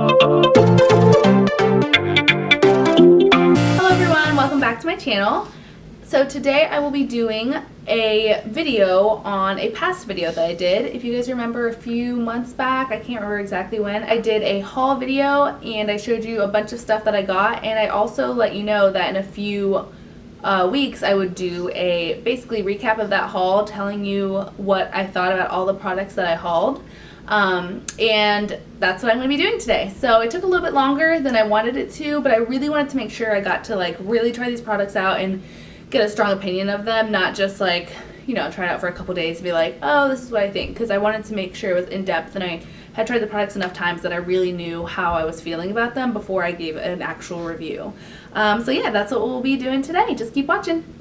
Hello everyone, welcome back to my channel. So today I will be doing a video on a past video that I did. If you guys remember a few months back, I can't remember exactly when, I did a haul video and I showed you a bunch of stuff that I got, and I also let you know that in a few weeks I would do a basically recap of that haul, telling you what I thought about all the products that I hauled. And that's what I'm going to be doing today. So it took a little bit longer than I wanted it to, but I really wanted to make sure I got to like really try these products out and get a strong opinion of them, not just like, you know, try it out for a couple days and be like, oh, this is what I think, because I wanted to make sure it was in depth and I had tried the products enough times that I really knew how I was feeling about them before I gave an actual review. So yeah, that's what we'll be doing today. Just keep watching.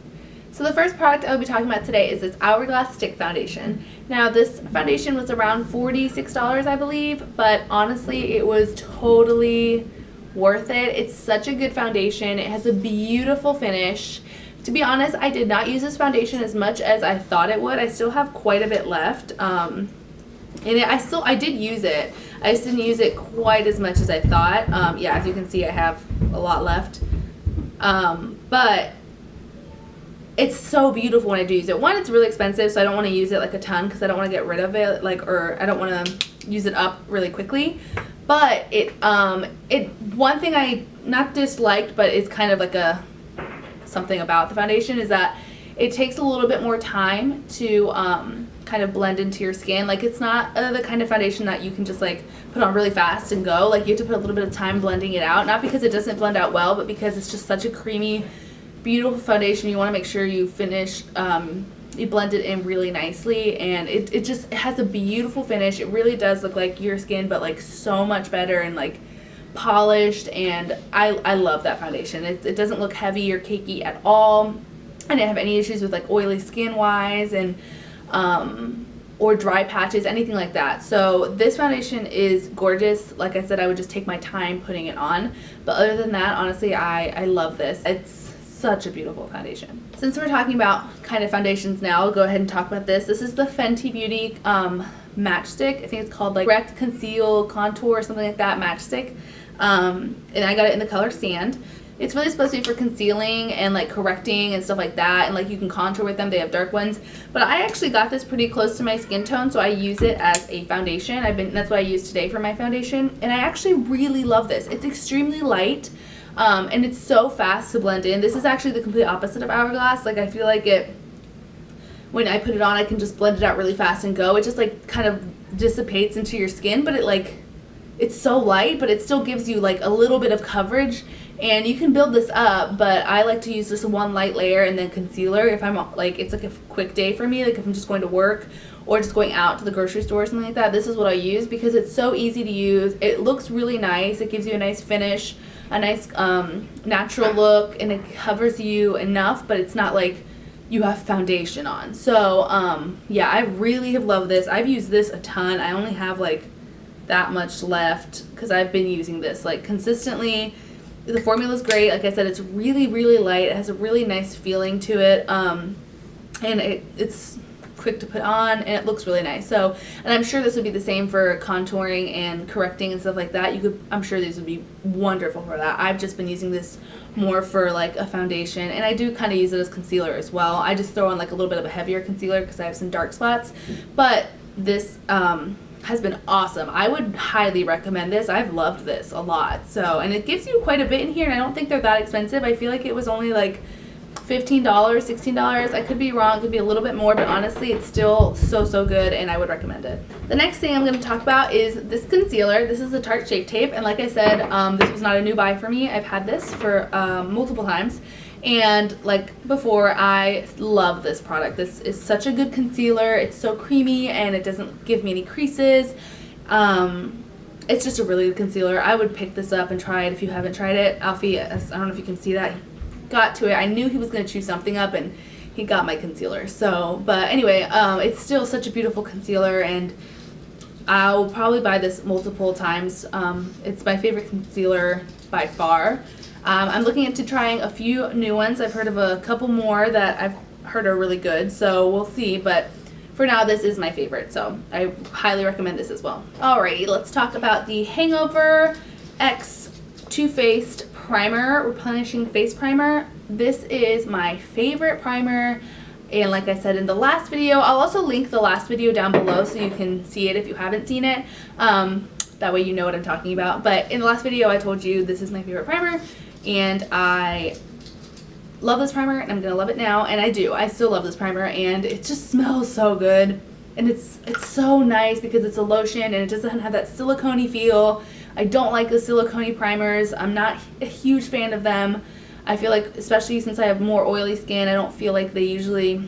So the first product I'll be talking about today is this Hourglass Stick Foundation. Now this foundation was around $46, I believe, but honestly it was totally worth it. It's such a good foundation. It has a beautiful finish. To be honest, I did not use this foundation as much as I thought it would. I still have quite a bit left. And I did use it. I just didn't use it quite as much as I thought. Yeah, as you can see, I have a lot left. But it's so beautiful when I do use it. One, it's really expensive, so I don't want to use it like a ton because I don't want to get rid of it, or I don't want to use it up really quickly. But one thing I not disliked, but it's kind of like something about the foundation, is that it takes a little bit more time to kind of blend into your skin. Like, it's not the kind of foundation that you can just like put on really fast and go. Like, you have to put a little bit of time blending it out, not because it doesn't blend out well, but because it's just such a creamy, beautiful foundation. You want to make sure you finish, you blend it in really nicely, and it has a beautiful finish. It really does look like your skin, but like so much better and like polished, and I love that foundation. It doesn't look heavy or cakey at all. I didn't have any issues with like oily skin wise and or dry patches, anything like that. So this foundation is gorgeous. Like I said, I would just take my time putting it on, but other than that, honestly, I love this. It's such a beautiful foundation. Since we're talking about kind of foundations now, I'll go ahead and talk about this. This is the Fenty Beauty matchstick. I think it's called like Correct Conceal Contour or something like that, matchstick. And I got it in the color Sand. It's really supposed to be for concealing and like correcting and stuff like that, and like you can contour with them. They have dark ones, but I actually got this pretty close to my skin tone, so I use it as a foundation. That's what I use today for my foundation, and I actually really love this. It's extremely light, and it's so fast to blend in. This is actually the complete opposite of Hourglass. Like, I feel like when I put it on, I can just blend it out really fast and go. It just like kind of dissipates into your skin, but it's so light, but it still gives you like a little bit of coverage, and you can build this up. But I like to use just one light layer and then concealer if I'm like, it's like a quick day for me, like if I'm just going to work or just going out to the grocery store or something like that. This is what I use because it's so easy to use. It looks really nice. It gives you a nice finish, a nice natural look, and it covers you enough, but it's not like you have foundation on. So yeah, I really have loved this. I've used this a ton. I only have like that much left because I've been using this like consistently. The formula is great. Like I said, it's really, really light. It has a really nice feeling to it, and it's quick to put on, and it looks really nice. So, and I'm sure this would be the same for contouring and correcting and stuff like that. I'm sure these would be wonderful for that. I've just been using this more for like a foundation, and I do kind of use it as concealer as well. I just throw on like a little bit of a heavier concealer because I have some dark spots, but this has been awesome. I would highly recommend this. I've loved this a lot. So, and it gives you quite a bit in here, and I don't think they're that expensive. I feel like it was only like $15, $16. I could be wrong. It could be a little bit more, but honestly, it's still so good, and I would recommend it. The next thing I'm going to talk about is this concealer. This is the Tarte Shape Tape, and like I said, this was not a new buy for me. I've had this for multiple times, and like before, I love this product. This is such a good concealer. It's so creamy, and it doesn't give me any creases. It's just a really good concealer. I would pick this up and try it if you haven't tried it. Alfie, I don't know if you can see that, he got to it. I knew he was going to chew something up, and he got my concealer. So, but anyway, it's still such a beautiful concealer, and I'll probably buy this multiple times. It's my favorite concealer by far. I'm looking into trying a few new ones. I've heard of a couple more that I've heard are really good, so we'll see, but for now this is my favorite, so I highly recommend this as well. Alrighty, let's talk about the Hangover X Too Faced Primer, Replenishing Face Primer. This is my favorite primer, and like I said in the last video, I'll also link the last video down below so you can see it if you haven't seen it. That way you know what I'm talking about. But in the last video I told you this is my favorite primer, and I love this primer, and I'm gonna love it now, and I do. I still love this primer, and it just smells so good, and it's so nice because it's a lotion and it doesn't have that silicone-y feel. I don't like the silicone primers. I'm not a huge fan of them. I feel like, especially since I have more oily skin, I don't feel like they usually,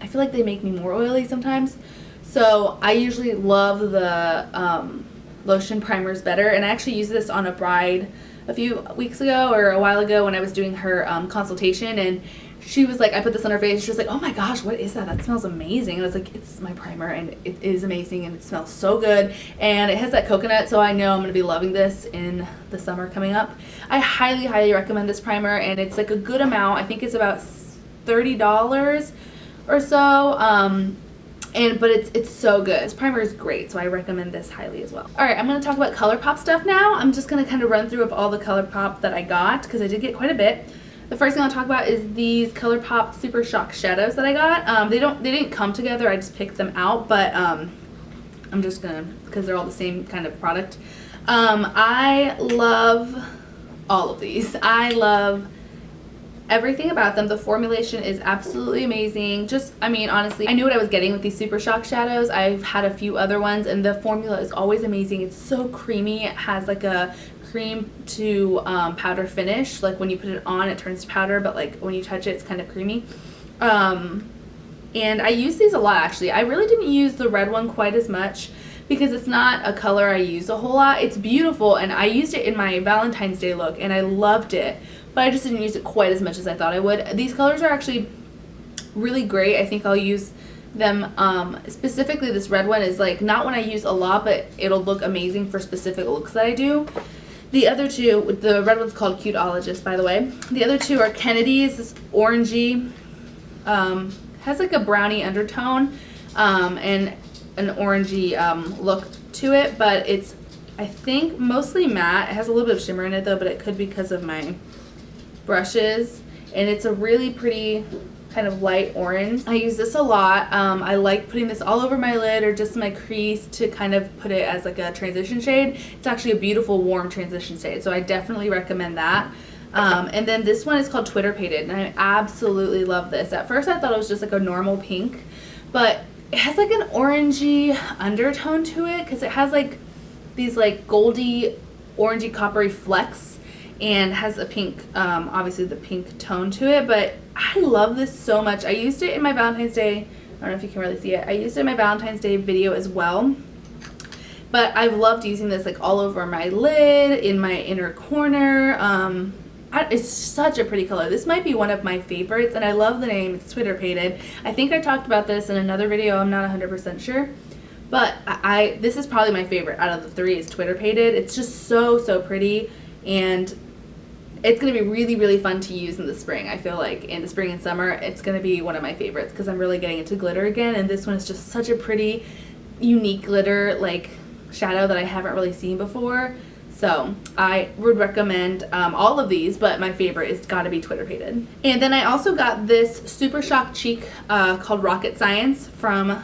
I feel like they make me more oily sometimes. So I usually love the lotion primers better, and I actually used this on a bride a few weeks ago or a while ago when I was doing her consultation, and she was like, I put this on her face, and she was like, oh my gosh, what is that? That smells amazing. And I was like, it's my primer, and it is amazing, and it smells so good, and it has that coconut, so I know I'm going to be loving this in the summer coming up. I highly, highly recommend this primer, and it's like a good amount. I think it's about $30 or so, but it's so good. This primer is great, so I recommend this highly as well. Alright, I'm going to talk about ColourPop stuff now. I'm just going to kind of run through of all the ColourPop that I got, because I did get quite a bit. The first thing I'll talk about is these ColourPop Super Shock shadows that I got. They didn't come together, I just picked them out, but I'm just gonna, because they're all the same kind of product. I love all of these. I love everything about them. The formulation is absolutely amazing. Just, I mean, honestly, I knew what I was getting with these Super Shock shadows. I've had a few other ones, and the formula is always amazing. It's so creamy. It has like a cream to powder finish. Like when you put it on, it turns to powder, but like when you touch it, it's kind of creamy. And I use these a lot, actually. I really didn't use the red one quite as much because it's not a color I use a whole lot. It's beautiful, and I used it in my Valentine's Day look, and I loved it, but I just didn't use it quite as much as I thought I would. These colors are actually really great. I think I'll use them, specifically this red one is like not one I use a lot, but it'll look amazing for specific looks that I do. The other two, the red one's called Cuteologist, by the way. The other two are Kennedy's, this orangey, has like a brownie undertone, and an orangey look to it, but it's, I think, mostly matte. It has a little bit of shimmer in it though, but it could be because of my brushes, and it's a really pretty kind of light orange. I use this a lot. I like putting this all over my lid or just my crease to kind of put it as like a transition shade. It's actually a beautiful warm transition shade, so I definitely recommend that. And then this one is called Twitter Pated, and I absolutely love this. At first I thought it was just like a normal pink, but it has like an orangey undertone to it because it has like these like goldy orangey coppery flecks and has a pink, obviously the pink tone to it, but I love this so much. I used it in my Valentine's Day, I don't know if you can really see it, I used it in my Valentine's Day video as well, but I've loved using this like all over my lid, in my inner corner. It's such a pretty color. This might be one of my favorites, and I love the name. It's Twitter Pated. I think I talked about this in another video, I'm not 100% sure, but this is probably my favorite out of the three, is Twitter Pated. It's just so pretty, and it's going to be really, really fun to use in the spring. I feel like in the spring and summer, it's going to be one of my favorites because I'm really getting into glitter again, and this one is just such a pretty, unique glitter like shadow that I haven't really seen before. So I would recommend all of these, but my favorite is got to be Twitter Pated. And then I also got this Super Shock cheek called Rocket Science from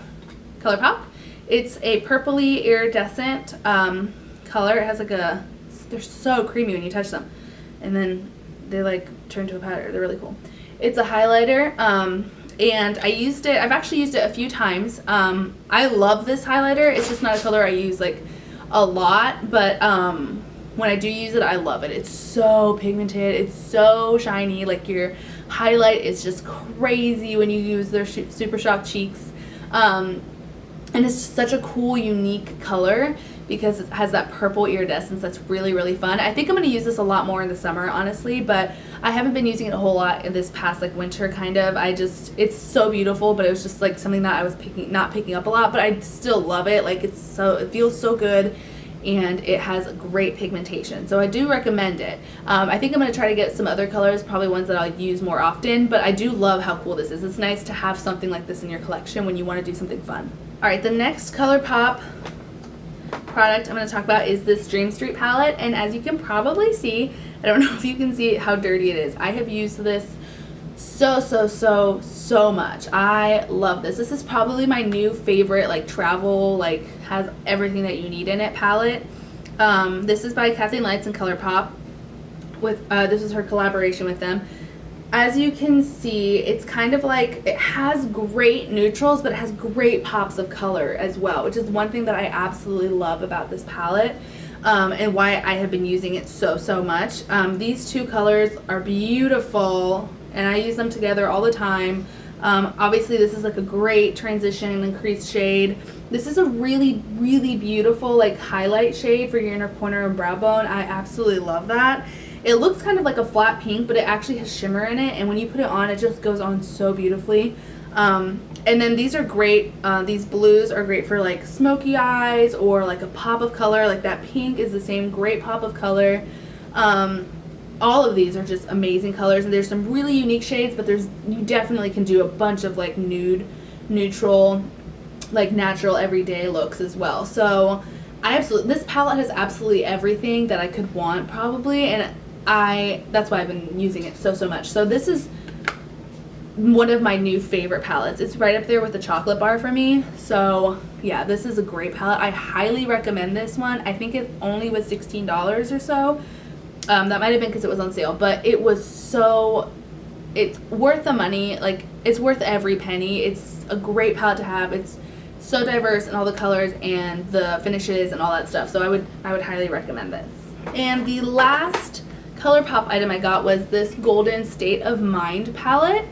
ColourPop. It's a purpley iridescent color. It has like a, they're so creamy when you touch them, and then they like turn to a powder. They're really cool. It's a highlighter, and I used it, I've actually used it a few times. I love this highlighter. It's just not a color I use like a lot, but when I do use it, I love it. It's so pigmented, it's so shiny, like your highlight is just crazy when you use their Super Shock cheeks, and it's just such a cool, unique color because it has that purple iridescence that's really, really fun. I think I'm going to use this a lot more in the summer, honestly, but I haven't been using it a whole lot in this past like winter kind of. It's so beautiful, but it was just like something that I was not picking up a lot, but I still love it. Like it feels so good, and it has great pigmentation, so I do recommend it. I think I'm going to try to get some other colors, probably ones that I'll use more often, but I do love how cool this is. It's nice to have something like this in your collection when you want to do something fun. Alright, the next ColourPop product I'm going to talk about is this Dream Street palette, and as you can probably see, I don't know if you can see how dirty it is. I have used this so much. I love this. This is probably my new favorite, like travel, like has everything that you need in it palette. This is by Kathleen Lights and ColourPop. With this is her collaboration with them. As you can see, it's kind of like, it has great neutrals, but it has great pops of color as well, which is one thing that I absolutely love about this palette, and why I have been using it so much. These two colors are beautiful, and I use them together all the time. Obviously, this is like a great transition and crease shade. This is a really beautiful like highlight shade for your inner corner and brow bone. I absolutely love that. It looks kind of like a flat pink, but it actually has shimmer in it, and when you put it on, it just goes on so beautifully. And then these are great, these blues are great for like smoky eyes or like a pop of color. Like that pink is the same great pop of color. All of these are just amazing colors, and there's some really unique shades, but you definitely can do a bunch of like nude, neutral, like natural everyday looks as well. So this palette has absolutely everything that I could want probably, and that's why I've been using it so much. So this is one of my new favorite palettes. It's right up there with the chocolate bar for me. So yeah, this is a great palette. I highly recommend this one. I think it only was $16 or so. That might have been because it was on sale, but it was it's worth the money. Like, it's worth every penny. It's a great palette to have. It's so diverse in all the colors and the finishes and all that stuff. So I would highly recommend this. And the last ColourPop item I got was this Golden State of Mind palette.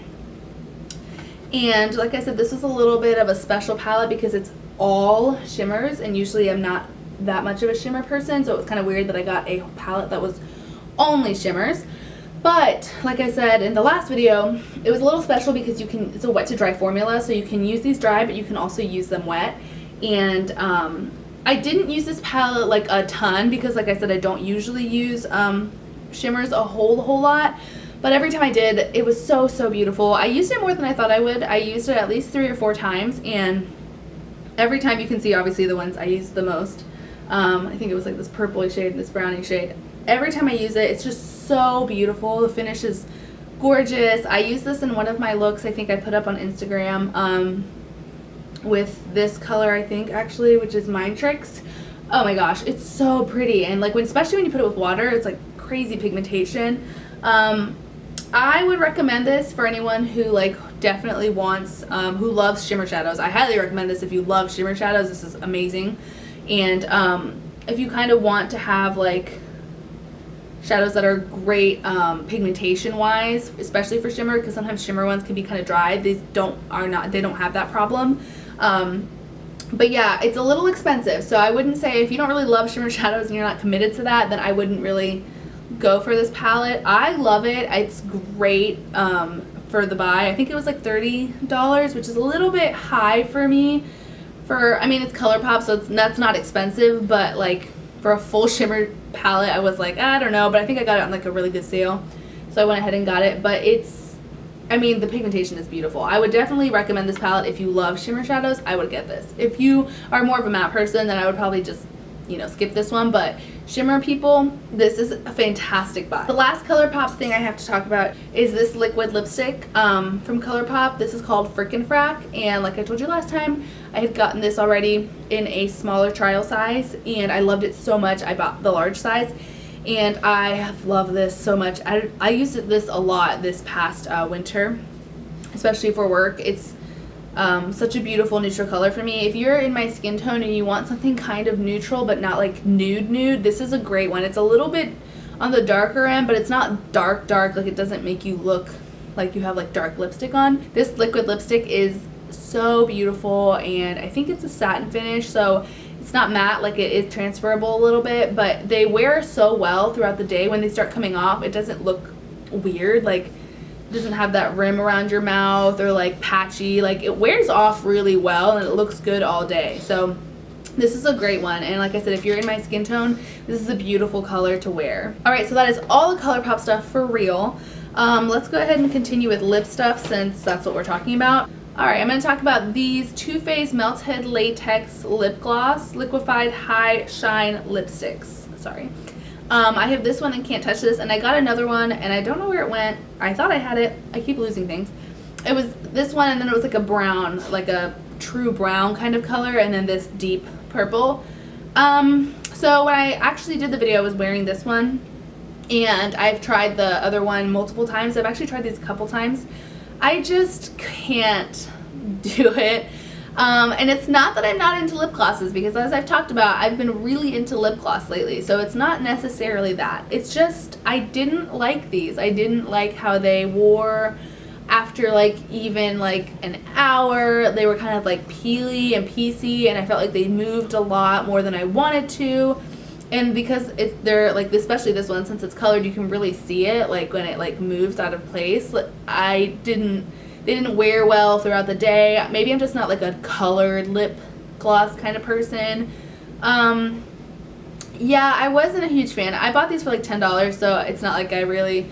And like I said, this is a little bit of a special palette because it's all shimmers, and usually I'm not that much of a shimmer person, so it was kind of weird that I got a palette that was only shimmers. But like I said in the last video, it was a little special because it's a wet to dry formula, so you can use these dry, but you can also use them wet. And I didn't use this palette like a ton because, like I said, I don't usually use shimmers a whole lot, but every time I did, it was so beautiful. I used it more than I thought I would. I used it at least 3 or 4 times, and every time you can see obviously the ones I used the most. I think it was like this purpley shade and this brownie shade. Every time I use it, it's just so beautiful. The finish is gorgeous. I use this in one of my looks I think I put up on Instagram with this color, I think, actually, which is Mind Tricks. Oh my gosh, it's so pretty, and like especially when you put it with water, it's like crazy pigmentation. I would recommend this for anyone who like definitely wants, who loves shimmer shadows. I highly recommend this if you love shimmer shadows. This is amazing. And if you kind of want to have like shadows that are great pigmentation wise, especially for shimmer, because sometimes shimmer ones can be kind of dry. These don't have that problem. But yeah, it's a little expensive, so I wouldn't say, if you don't really love shimmer shadows and you're not committed to that, then I wouldn't really go for this palette. I love it. It's great for the buy. I think it was like $30, which is a little bit high for me. I mean, it's ColourPop, so that's not expensive, but like for a full shimmer palette, I was like, I don't know, but I think I got it on like a really good sale, so I went ahead and got it. But I mean, the pigmentation is beautiful. I would definitely recommend this palette if you love shimmer shadows. I would get this. If you are more of a matte person, then I would probably just, you know, skip this one. But shimmer people, this is a fantastic buy. The last ColourPop thing I have to talk about is this liquid lipstick from ColourPop. This is called Frickin' Frack, and like I told you last time, I had gotten this already in a smaller trial size, and I loved it so much I bought the large size, and I have loved this so much. I used this a lot this past winter, especially for work. It's such a beautiful neutral color for me. If you're in my skin tone and you want something kind of neutral but not like nude, this is a great one. It's a little bit on the darker end, but it's not dark, like it doesn't make you look like you have like dark lipstick on. This liquid lipstick is so beautiful, and I think it's a satin finish, so it's not matte, like it is transferable a little bit, but they wear so well throughout the day. When they start coming off, it doesn't look weird, like it doesn't have that rim around your mouth or like patchy. Like, it wears off really well and it looks good all day. So this is a great one, and like I said, if you're in my skin tone, this is a beautiful color to wear. Alright, so that is all the ColourPop stuff for real. Let's go ahead and continue with lip stuff since that's what we're talking about. Alright, I'm going to talk about these Too Faced Melted Latex Lip Gloss Liquefied High Shine Lipsticks. Sorry. I have this one and Can't Touch This, and I got another one and I don't know where it went. I thought I had it. I keep losing things. It was this one, and then it was like a brown, like a true brown kind of color, and then this deep purple. So when I actually did the video, I was wearing this one, and I've tried the other one multiple times. I've actually tried these a couple times. I just can't do it. And it's not that I'm not into lip glosses, because as I've talked about, I've been really into lip gloss lately, so it's not necessarily that. It's just I didn't like these. I didn't like how they wore after like even like an hour. They were kind of like peely and piecey, and I felt like they moved a lot more than I wanted to. And because they're like, especially this one, since it's colored, you can really see it like when it like moves out of place. They didn't wear well throughout the day. Maybe I'm just not like a colored lip gloss kind of person. Yeah, I wasn't a huge fan. I bought these for like $10, so it's not like I really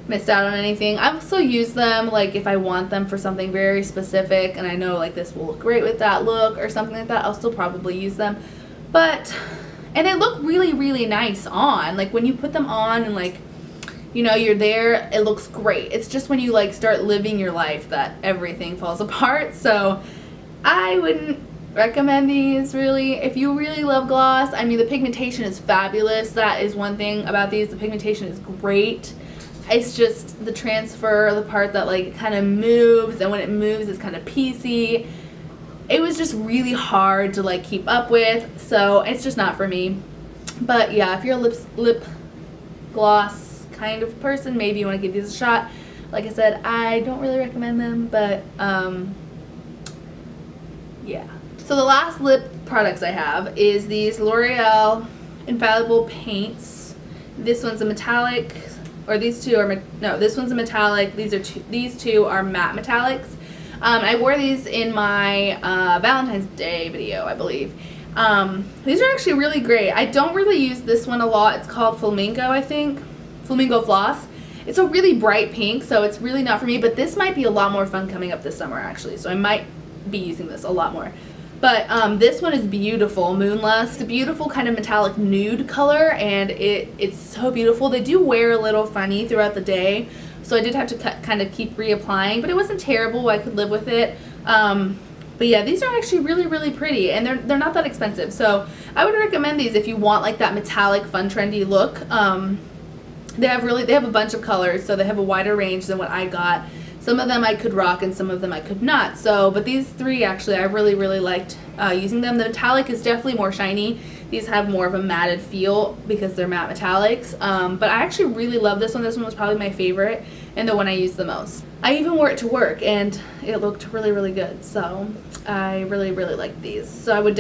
missed out on anything. I'll still use them like if I want them for something very specific and I know like this will look great with that look or something like that. I'll still probably use them. And they look really, really nice on. Like when you put them on and like, you know, you're there, it looks great. It's just when you like start living your life that everything falls apart. So I wouldn't recommend these really. If you really love gloss, I mean, the pigmentation is fabulous. That is one thing about these. The pigmentation is great. It's just the transfer, the part that like kind of moves, and when it moves it's kind of piecey. It was just really hard to like keep up with, so it's just not for me. But yeah, if you're a lip gloss kind of person, maybe you want to give these a shot. Like I said, I don't really recommend them, but yeah. So the last lip products I have is these L'Oreal Infallible Paints. This one's a metallic, or these two are, no, this one's a metallic. These two are matte metallics. I wore these in my Valentine's Day video, I believe. These are actually really great. I don't really use this one a lot. It's called Flamingo, I think. Flamingo Floss. It's a really bright pink, so it's really not for me, but this might be a lot more fun coming up this summer, actually, so I might be using this a lot more. But this one is beautiful, Moonlust. It's a beautiful kind of metallic nude color, and it's so beautiful. They do wear a little funny throughout the day, so I did have to kind of keep reapplying, but it wasn't terrible. I could live with it. But yeah, these are actually really, really pretty, and they're not that expensive. So I would recommend these if you want like that metallic, fun, trendy look. They have a bunch of colors, so they have a wider range than what I got. Some of them I could rock, and some of them I could not. So, but these three actually, I really, really liked using them. The metallic is definitely more shiny. These have more of a matted feel because they're matte metallics. But I actually really love this one. This one was probably my favorite and the one I used the most. I even wore it to work and it looked really, really good. So I really, really like these. So I would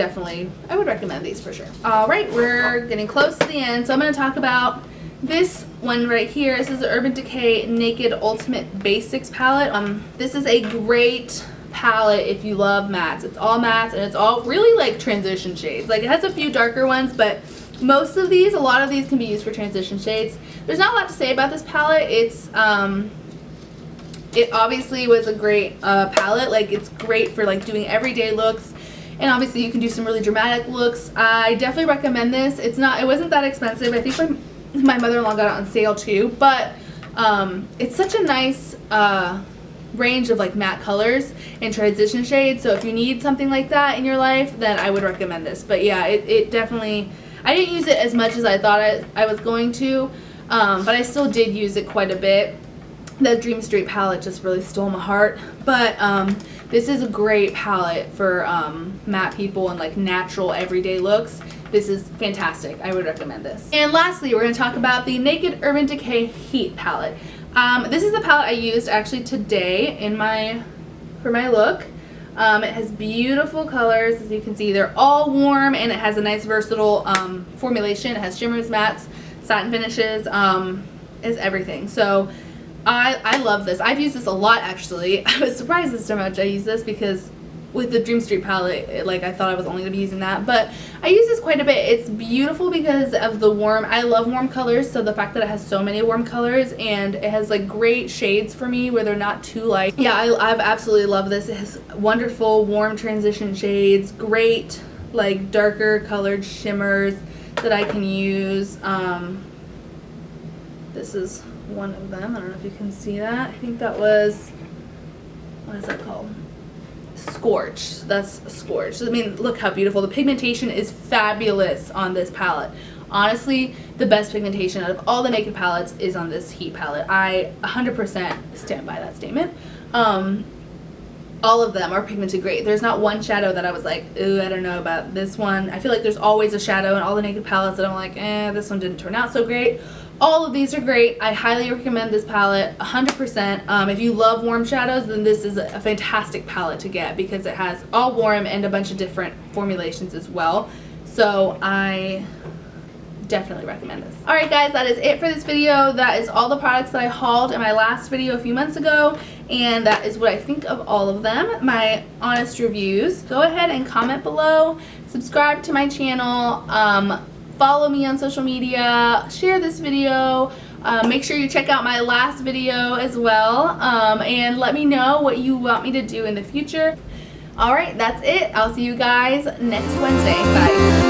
recommend these for sure. All right, we're getting close to the end. So I'm going to talk about this one right here. This is the Urban Decay Naked Ultimate Basics palette. This is a great palette if you love mattes. It's all mattes, and it's all really like transition shades. Like, it has a few darker ones, but most of these, a lot of these can be used for transition shades. There's not a lot to say about this palette. It's it obviously was a great palette. Like, it's great for like doing everyday looks, and obviously you can do some really dramatic looks. I definitely recommend this. It wasn't that expensive. I think my mother-in-law got it on sale too, but it's such a nice range of like matte colors and transition shades, so if you need something like that in your life, then I would recommend this. But yeah, it definitely, I didn't use it as much as I thought I was going to, but I still did use it quite a bit. The Dream Street palette just really stole my heart, but this is a great palette for matte people and like natural everyday looks. This is fantastic. I would recommend this. And lastly, we're going to talk about the Naked Urban Decay Heat palette. This is the palette I used actually today for my look. It has beautiful colors, as you can see. They're all warm, and it has a nice versatile formulation. It has shimmers, mattes, satin finishes, is everything. So I love this. I've used this a lot actually. I was surprised as to how much I use this because with the Dream Street palette, like I thought I was only going to be using that, but I use this quite a bit. It's beautiful because of the warm, I love warm colors, so the fact that it has so many warm colors and it has like great shades for me where they're not too light. Yeah, I've absolutely loved this. It has wonderful warm transition shades, great like darker colored shimmers that I can use. This is one of them. I don't know if you can see that. I think that was, what is that called? Scorch. That's Scorch. I mean, look how beautiful. The pigmentation is fabulous on this palette. Honestly, the best pigmentation out of all the Naked palettes is on this Heat palette. I 100% stand by that statement. All of them are pigmented great. There's not one shadow that I was like, ooh, I don't know about this one. I feel like there's always a shadow in all the Naked palettes that I'm like, this one didn't turn out so great. All of these are great. I highly recommend this palette 100%. If you love warm shadows, then this is a fantastic palette to get because it has all warm and a bunch of different formulations as well. So I definitely recommend this. Alright guys, that is it for this video. That is all the products that I hauled in my last video a few months ago, and that is what I think of all of them, my honest reviews. Go ahead and comment below, subscribe to my channel, follow me on social media, share this video, make sure you check out my last video as well, and let me know what you want me to do in the future. Alright, that's it. I'll see you guys next Wednesday. Bye.